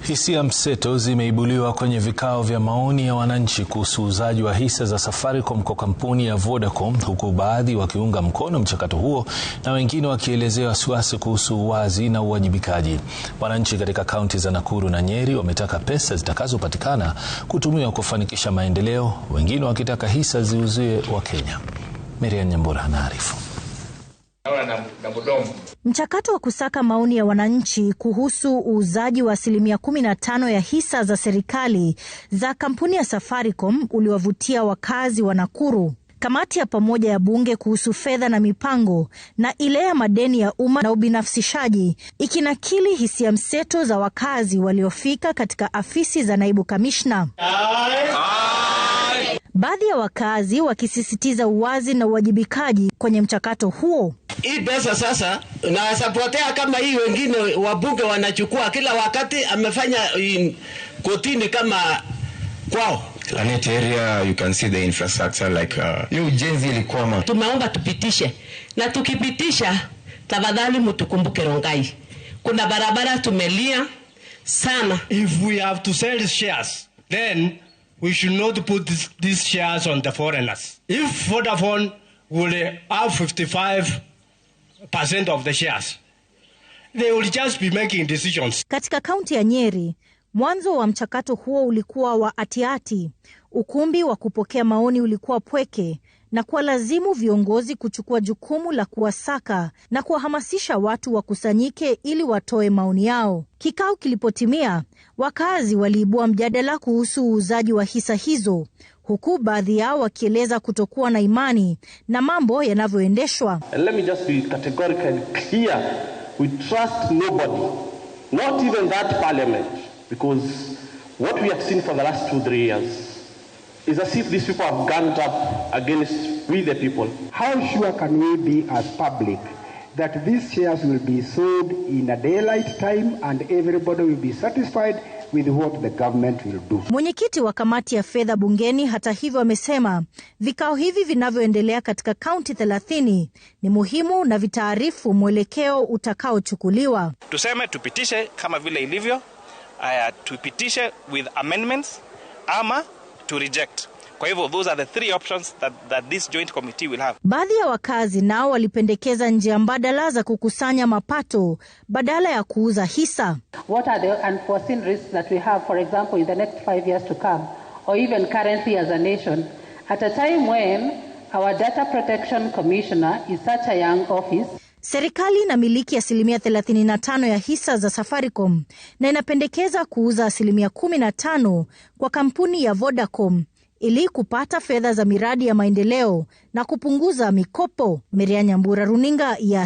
Hisia mseto zimeibuliwa kwenye vikao vya maoni ya wananchi kuhusu uuzaji wa hisa za Safaricom kwa kampuni ya Vodacom, huku baadhi wakiunga mkono mchakato huo na wengine wakielezea wasiwasi kuhusu uwazi na uwajibikaji. Wananchi katika kaunti za Nakuru na Nyeri wametaka pesa zitakazopatikana kutumiwa kufanikisha maendeleo, wengine wakitaka hisa ziuziwe Wakenya. Miriam Nyambura anaarifu. Mchakato wa kusaka maoni ya wananchi kuhusu uuzaji wa 15% ya hisa za serikali za kampuni ya Safaricom uliwavutia wakazi wa Nakuru. Kamati ya pamoja ya bunge kuhusu fedha na mipango na ile ya madeni ya umma na ubinafsishaji ikinakili hisia mseto za wakazi waliofika katika afisi za naibu kamishna. Baadhi ya wakazi wakisisitiza uwazi na uwajibikaji kwenye mchakato huo. Hii pesa sasa na sapotea kama hii wengine wabunge wanachukua kila wakati, amefanya kotini kama kwao. Planet area, you can see the infrastructure like ujenzi ilikwama. Tumeomba tupitishe, na tukipitisha tafadhali mtukumbuke Rongai. Kuna barabara tumelia sana. If we have to sell shares, then we should not put these shares on the foreigners. If Vodafone will have 55% of the shares, they will just be making decisions. Katika kaunti ya Nyeri, mwanzo wa mchakato huo ulikuwa wa atiati. Ukumbi wa kupokea maoni ulikuwa pweke na kuwalazimu viongozi kuchukua jukumu la kuwasaka na kuwahamasisha watu wakusanyike ili watoe maoni yao. Kikao kilipotimia, wakazi waliibua mjadala kuhusu uuzaji wa hisa hizo, huku baadhi yao wakieleza kutokuwa na imani na mambo yanavyoendeshwa. Let me just be categorically clear. We trust nobody, not even that parliament, because what we have seen for the last 2-3 years is as if these people have ganged up against we the people. How sure can we be as public that these shares will be sold in a daylight time and everybody will be satisfied with what the government will do? Mwenyekiti wa kamati ya fedha bungeni hata hivyo amesema vikao hivi vinavyoendelea katika kaunti 30 ni muhimu na vitaarifu mwelekeo utakaochukuliwa. Tuseme tupitishe kama vile ilivyo, tupitishe with amendments ama to reject. Kwa hivyo those are the 3 options that this joint committee will have. Baadhi ya wakazi nao walipendekeza njia mbadala za kukusanya mapato badala ya kuuza hisa. What are the unforeseen risks that we have, for example, in the next 5 years to come, or even currently as a nation, at a time when our data protection commissioner is such a young office? Serikali inamiliki 35% ya hisa za Safaricom na inapendekeza kuuza 15% kwa kampuni ya Vodacom ili kupata fedha za miradi ya maendeleo na kupunguza mikopo. Miriam Nyambura, runinga ya